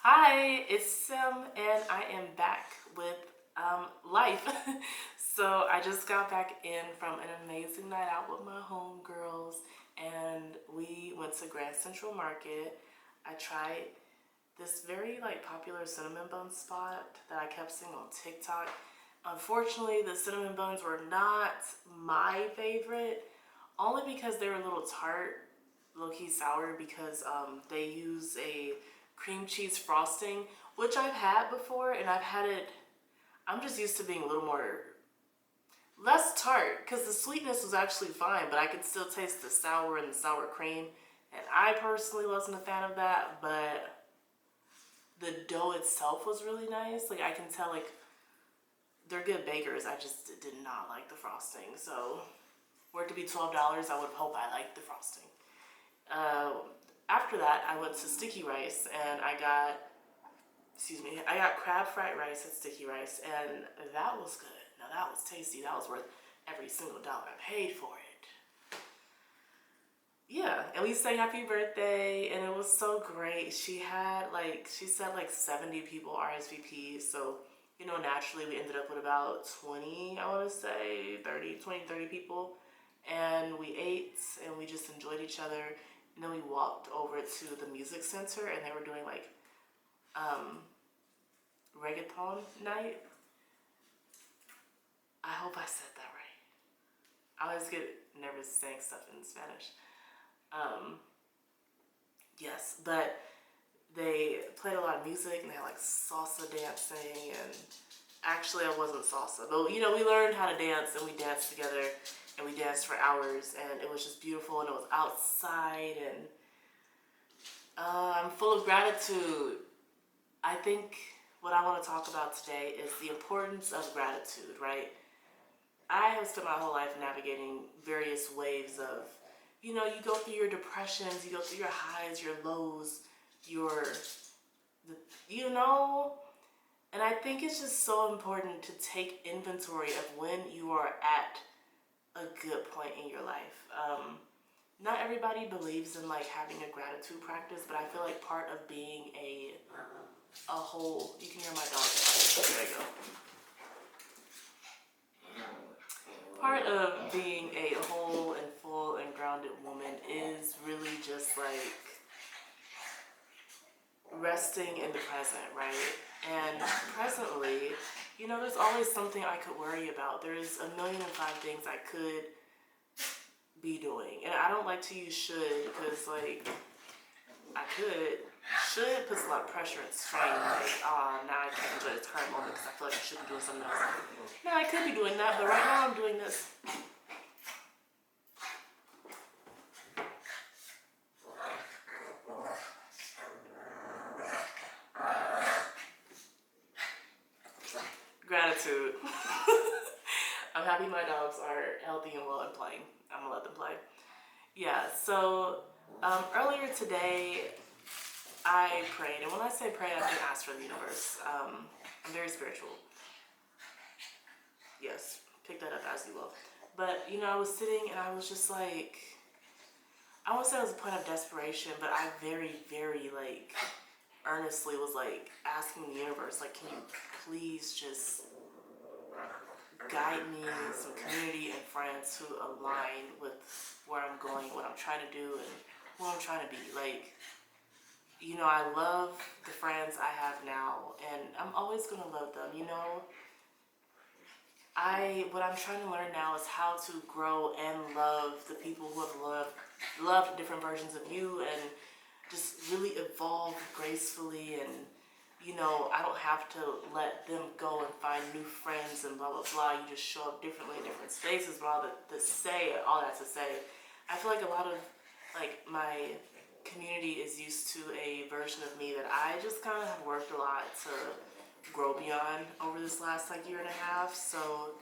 Hi, it's Sim, and I am back with life. So I just got back in from an amazing night out with my homegirls, and we went to Grand Central Market. I tried this very popular cinnamon bun spot that I kept seeing on TikTok. Unfortunately, the cinnamon buns were not my favorite, only because they were a little tart, low-key sour, because they use a cream cheese frosting, which I've had before, and I've had it. I'm just used to being a little more less tart because the sweetness was actually fine, but I could still taste the sour and the sour cream. And I personally wasn't a fan of that, but the dough itself was really nice. Like I can tell, they're good bakers. I just did not like the frosting. So, for it to be $12, I would hope I liked the frosting. Uh, After that, I went to Sticky Rice and I got crab fried rice at Sticky Rice, and that was good. Now that was tasty. That was worth every single dollar I paid for it. Yeah, and we sang happy birthday, and it was so great. She said 70 people RSVP, so naturally we ended up with about 20, I want to say 30 people, and we ate and we just enjoyed each other. And then we walked over to the music center, and they were doing um, reggaeton night. I hope I said that right. I always get nervous saying stuff in Spanish. Um, yes, but they played a lot of music and they had salsa dancing, and actually I wasn't salsa, but we learned how to dance and we danced together and we danced for hours, and it was just beautiful, and it was outside, and I'm full of gratitude. I think what I want to talk about today is the importance of gratitude, right? I have spent my whole life navigating various waves of, you go through your depressions, you go through your highs, your lows, your, you know, and I think it's just so important to take inventory of when you are at a good point in your life. Not everybody believes in having a gratitude practice, but I feel like part of being a whole, you can hear my dog. There you go. Part of being a whole and full and grounded woman is really just resting in the present, right? And presently, there's always something I could worry about. There's a million and five things I could be doing. And I don't like to use should because, I could. Should puts a lot of pressure and strain. Now I can't enjoy this current moment because I feel like I should be doing something else. No, I could be doing that, but right now I'm doing this. Gratitude. I'm happy my dogs are healthy and well and playing. I'm gonna let them play. Yeah, so earlier today I prayed, and when I say pray, I mean ask for the universe. I'm very spiritual. Yes, pick that up as you will. But I was sitting and I was just I won't say it was a point of desperation, but I very, very earnestly was asking the universe, can you please just guide me, some community and friends who align with where I'm going, what I'm trying to do, and who I'm trying to be. I love the friends I have now, and I'm always gonna love them. What I'm trying to learn now is how to grow and love the people who have loved different versions of you, and just really evolve gracefully, and I don't have to let them go and find new friends and blah blah blah. You just show up differently in different spaces. But all that to say, I feel like a lot of my community is used to a version of me that I just kind of have worked a lot to grow beyond over this last year and a half. So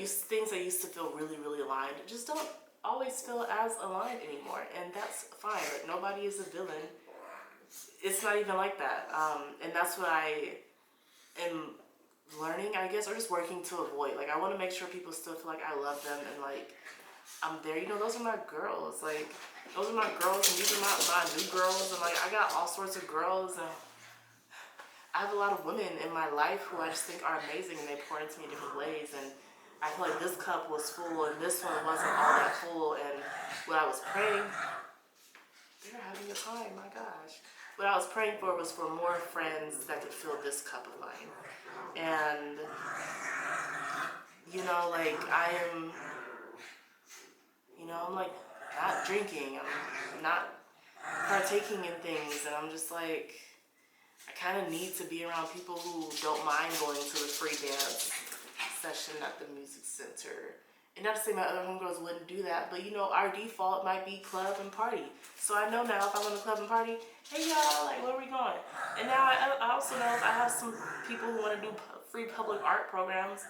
things that used to feel really really aligned just don't always feel as aligned anymore, and that's fine. Nobody is a villain. It's not even like that. And that's what I am learning, I guess, or just working to avoid. I want to make sure people still feel like I love them, and I'm there. Those are my girls. Like, those are my girls, and these are my new girls. And like, I got all sorts of girls, and I have a lot of women in my life who I just think are amazing, and they pour into me in different ways. And I feel like this cup was full, and this one wasn't all that full. And what I was praying, they're having a time. My gosh. What I was praying for was for more friends that could fill this cup of mine. And like I'm like not drinking. I'm not partaking in things, and I'm just like, I kind of need to be around people who don't mind going to the free dance session at the music center. And not to say my other homegirls wouldn't do that, but our default might be club and party. So I know now if I want to club and party, hey y'all, like, where are we going? And now I also know if I have some people who want to do free public art programs.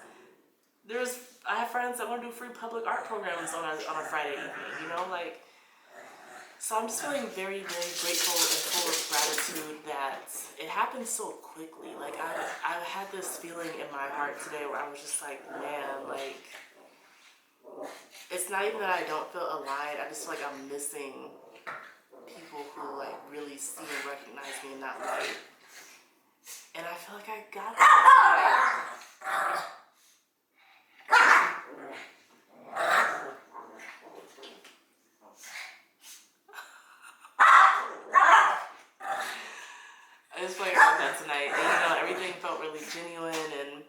I have friends that want to do free public art programs on a Friday evening, like. So I'm just feeling very, very grateful and full of gratitude that it happened so quickly. Like, I had this feeling in my heart today where I was just like, man, like, it's not even that I don't feel aligned. I just feel like I'm missing people who, like, really see and recognize me in that light. And I feel like I got that tonight. I just feel like I got that tonight. And, everything felt really genuine. And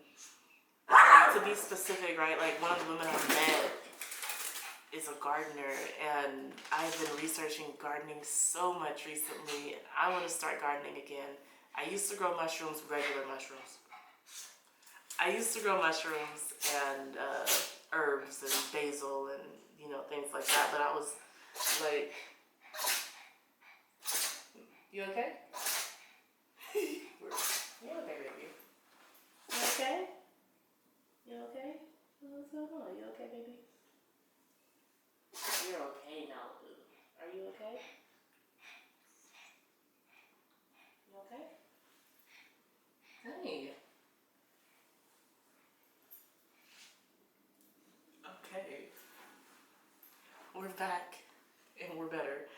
to be specific, right, like, one of the women I've met is a gardener, and I've been researching gardening so much recently, and I want to start gardening again. I used to grow mushrooms, regular mushrooms. I used to grow mushrooms and herbs and basil and things like that, but I was like, you okay? You okay, baby? You okay? You okay? What's going on? You okay, baby? You're okay now, boo. Are you okay? You okay? Hey. Okay. We're back, and we're better.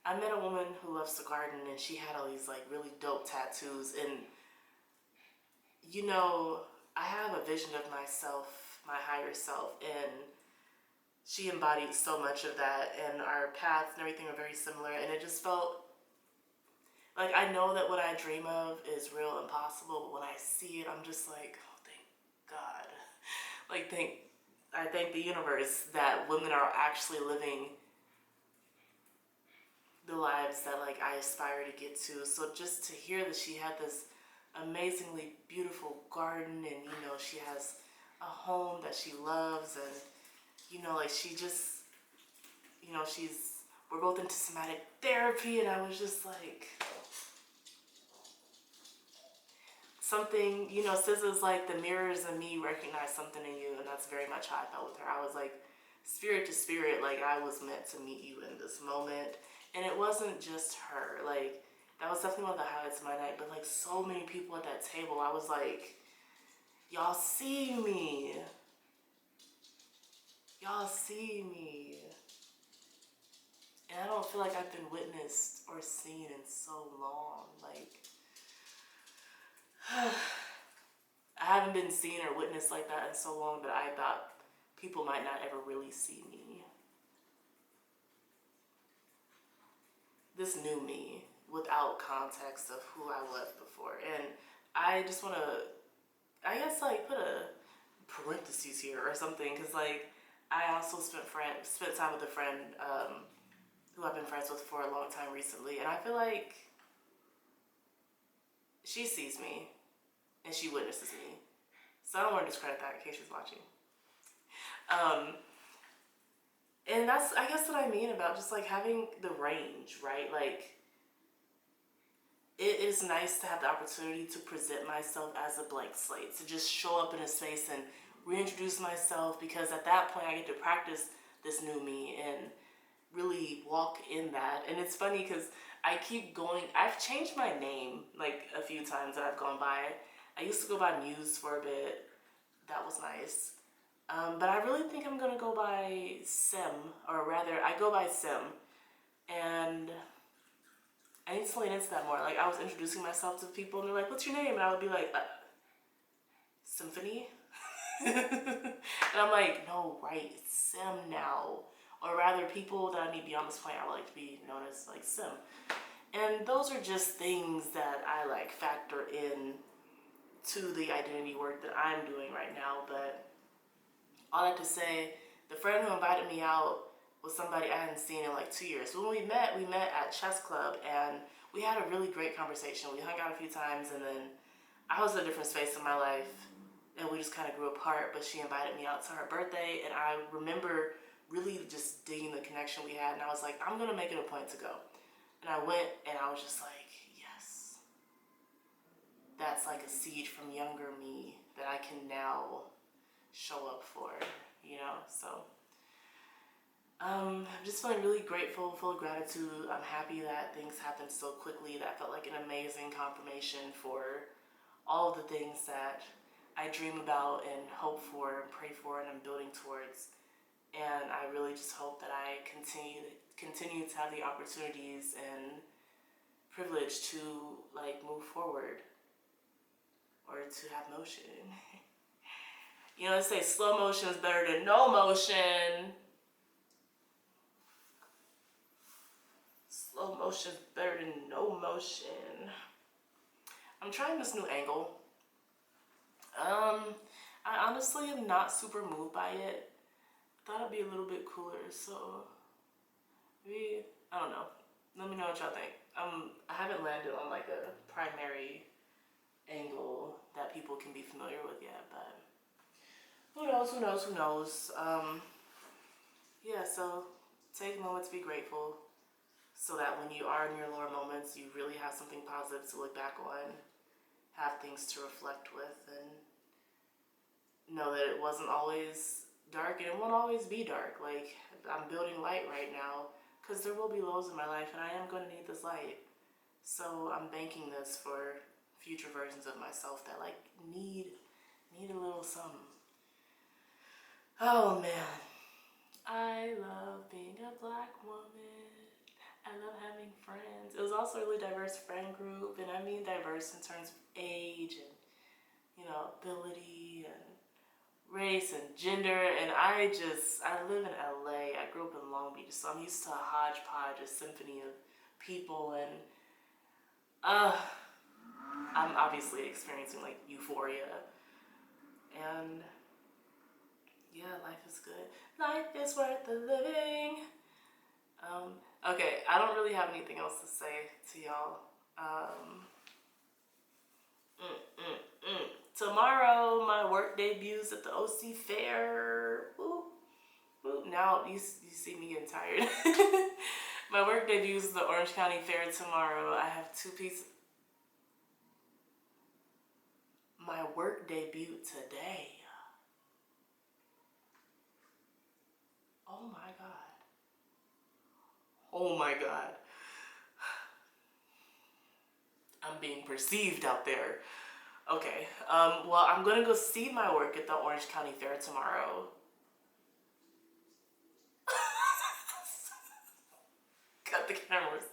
I met a woman who loves to garden, and she had all these like really dope tattoos, and I have a vision of myself, my higher self, and she embodied so much of that, and our paths and everything are very similar, and it just felt like I know that what I dream of is real and possible, but when I see it, I'm just like, oh, thank God. Like, I thank the universe that women are actually living the lives that like I aspire to get to. So just to hear that she had this amazingly beautiful garden, and she has a home that she loves, and like she just we're both into somatic therapy, and I was just like, something, SZA's like, the mirrors in me recognize something in you, and that's very much how I felt with her. I was like, spirit to spirit, like I was meant to meet you in this moment. And it wasn't just her, like, that was definitely one of the highlights of my night, but like so many people at that table, I was like, y'all see me. Y'all see me. And I don't feel like I've been witnessed or seen in so long. Like, I haven't been seen or witnessed like that in so long that I thought people might not ever really see me. This new me without context of who I was before. And I just want to, I guess, like, put a parentheses here or something, because like I also spent time with a friend who I've been friends with for a long time recently, and I feel like she sees me and she witnesses me. So I don't want to discredit that in case she's watching. And that's, I guess, what I mean about just like having the range, right? Like, it is nice to have the opportunity to present myself as a blank slate, to just show up in a space and reintroduce myself, because at that point I get to practice this new me and really walk in that. And it's funny because I keep going, I've changed my name like a few times that I've gone by. I used to go by Muse for a bit. That was nice. But I really think I'm gonna go by Sim, or rather, I go by Sim. And I need to lean into that more. Like, I was introducing myself to people, and they're like, "What's your name?" And I would be like, Symphony. And I'm like, no, right, it's Sim now. Or rather, people that I meet beyond this point, I would like to be known as like Sim. And those are just things that I like factor in to the identity work that I'm doing right now. But all that to say, the friend who invited me out was somebody I hadn't seen in like 2 years. So when we met at chess club, and we had a really great conversation. We hung out a few times, and then I was in a different space in my life, and we just kind of grew apart. But she invited me out to her birthday, and I remember really just digging the connection we had, and I was like, I'm gonna make it a point to go. And I went, and I was just like, yes, that's like a seed from younger me that I can now show up for, you know? So I'm just feeling really grateful, full of gratitude. I'm happy that things happened so quickly. That felt like an amazing confirmation for all of the things that I dream about and hope for and pray for and I'm building towards. And I really just hope that I continue to have the opportunities and privilege to like move forward or to have motion. You know, they say slow motion is better than no motion. Slow motion is better than no motion. I'm trying this new angle. I honestly am not super moved by it. Thought it'd be a little bit cooler, so maybe, I don't know. Let me know what y'all think. I haven't landed on like a primary angle that people can be familiar with yet, but who knows. Yeah, so take a moment to be grateful so that when you are in your lower moments, you really have something positive to look back on, have things to reflect with, and know that it wasn't always dark and it won't always be dark. Like, I'm building light right now because there will be lows in my life and I am going to need this light. So I'm banking this for future versions of myself that like need a little something. Oh man, I love being a Black woman. I love having friends. It was also a really diverse friend group, and I mean diverse in terms of age and, you know, ability and race and gender. And I live in LA. I grew up in Long Beach, so I'm used to a hodgepodge, a symphony of people, and I'm obviously experiencing like euphoria. And yeah, life is good. Life is worth the living. Okay, I don't really have anything else to say to y'all. Tomorrow, my work debuts at the OC Fair. Woo, woo. Now you see me getting tired. My work debuts at the Orange County Fair tomorrow. I have 2 pieces. My work debut today. Oh my God. Oh my God. I'm being perceived out there. Okay, well, I'm gonna go see my work at the Orange County Fair tomorrow. Cut the cameras.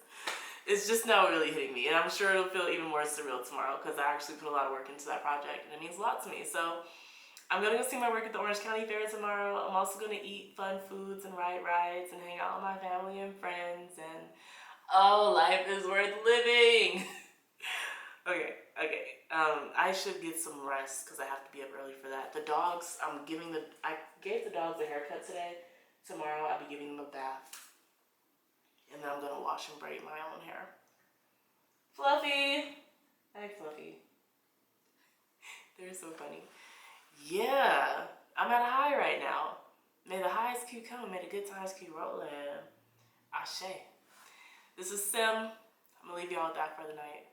It's just now really hitting me, and I'm sure it'll feel even more surreal tomorrow because I actually put a lot of work into that project, and it means a lot to me. So I'm gonna go see my work at the Orange County Fair tomorrow. I'm also gonna eat fun foods and ride rides and hang out with my family and friends, and oh, life is worth living. Okay. I should get some rest because I have to be up early for that. The dogs, I gave the dogs a haircut today. Tomorrow I'll be giving them a bath. And then I'm gonna wash and braid my own hair. Fluffy! Hi, Fluffy. They're so funny. Yeah, I'm at a high right now. May the highs keep coming. May the good times keep rolling. Ashe. This is Sim. I'm gonna leave y'all with that for the night.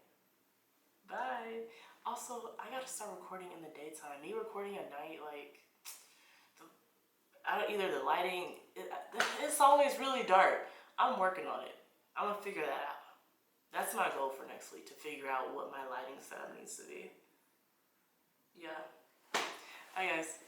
Bye. Also, I gotta start recording in the daytime. Me recording at night, like, either the lighting, it's always really dark. I'm working on it. I'm gonna figure that out. That's my goal for next week, to figure out what my lighting setup needs to be. Yeah. Hi guys.